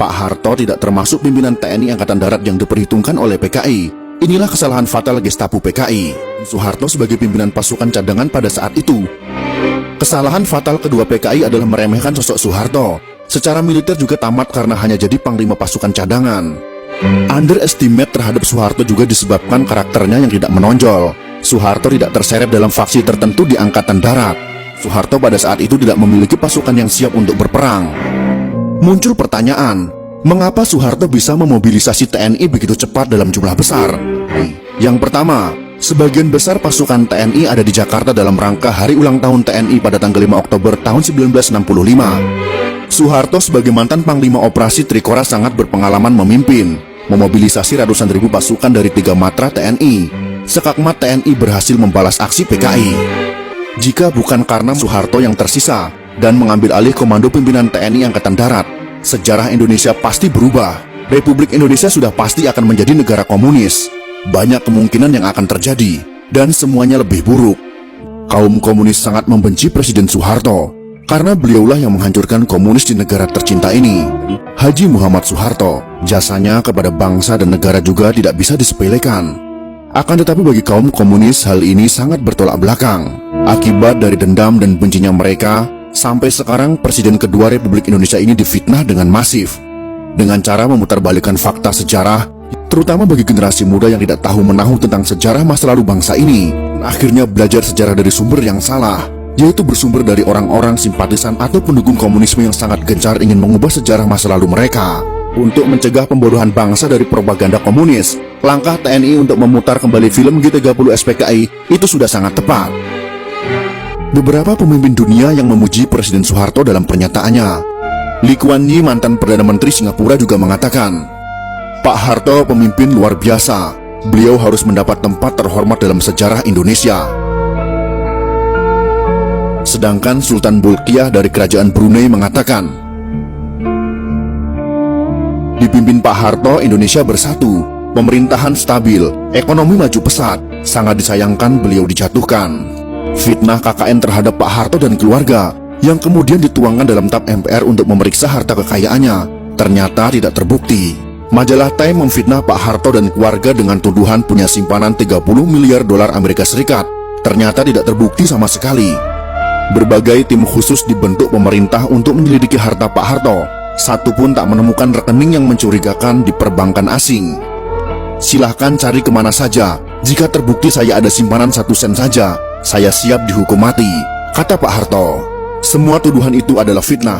Pak Harto tidak termasuk pimpinan TNI Angkatan Darat yang diperhitungkan oleh PKI. Inilah kesalahan fatal Gestapo PKI. Soeharto sebagai pimpinan pasukan cadangan pada saat itu. Kesalahan fatal kedua PKI adalah meremehkan sosok Soeharto. Secara militer juga tamat karena hanya jadi panglima pasukan cadangan. Underestimate terhadap Soeharto juga disebabkan karakternya yang tidak menonjol. Soeharto tidak terseret dalam faksi tertentu di Angkatan Darat. Soeharto pada saat itu tidak memiliki pasukan yang siap untuk berperang. Muncul pertanyaan, mengapa Soeharto bisa memobilisasi TNI begitu cepat dalam jumlah besar? Yang pertama, sebagian besar pasukan TNI ada di Jakarta dalam rangka hari ulang tahun TNI pada tanggal 5 Oktober tahun 1965. Soeharto sebagai mantan Panglima Operasi Trikora sangat berpengalaman memimpin, memobilisasi ratusan ribu pasukan dari 3 matra TNI. Sekakmat TNI berhasil membalas aksi PKI. Jika bukan karena Soeharto yang tersisa dan mengambil alih komando pimpinan TNI Angkatan Darat, sejarah Indonesia pasti berubah. Republik Indonesia sudah pasti akan menjadi negara komunis. Banyak kemungkinan yang akan terjadi, dan semuanya lebih buruk. Kaum komunis sangat membenci Presiden Soeharto, karena beliaulah yang menghancurkan komunis di negara tercinta ini. Haji Muhammad Soeharto, jasanya kepada bangsa dan negara juga tidak bisa disepelekan. Akan tetapi bagi kaum komunis hal ini sangat bertolak belakang. Akibat dari dendam dan bencinya mereka, sampai sekarang Presiden kedua Republik Indonesia ini difitnah dengan masif. Dengan cara memutarbalikkan fakta sejarah, terutama bagi generasi muda yang tidak tahu menahu tentang sejarah masa lalu bangsa ini, akhirnya belajar sejarah dari sumber yang salah, yaitu bersumber dari orang-orang simpatisan atau pendukung komunisme yang sangat gencar ingin mengubah sejarah masa lalu mereka. Untuk mencegah pembodohan bangsa dari propaganda komunis, langkah TNI untuk memutar kembali film G30 SPKI itu sudah sangat tepat. Beberapa pemimpin dunia yang memuji Presiden Soeharto dalam pernyataannya. Lee Kuan Yew, mantan Perdana Menteri Singapura, juga mengatakan, Pak Harto pemimpin luar biasa. Beliau harus mendapat tempat terhormat dalam sejarah Indonesia. Sedangkan Sultan Bolkiah dari Kerajaan Brunei mengatakan, dipimpin Pak Harto, Indonesia bersatu, pemerintahan stabil, ekonomi maju pesat. Sangat disayangkan beliau dijatuhkan. Fitnah KKN terhadap Pak Harto dan keluarga yang kemudian dituangkan dalam TAP MPR untuk memeriksa harta kekayaannya ternyata tidak terbukti. Majalah Time memfitnah Pak Harto dan keluarga dengan tuduhan punya simpanan 30 miliar dolar Amerika Serikat. Ternyata tidak terbukti sama sekali. Berbagai tim khusus dibentuk pemerintah untuk menyelidiki harta Pak Harto. Satu pun tak menemukan rekening yang mencurigakan di perbankan asing. Silahkan cari kemana saja. Jika terbukti saya ada simpanan 1 sen saja, saya siap dihukum mati, kata Pak Harto. Semua tuduhan itu adalah fitnah.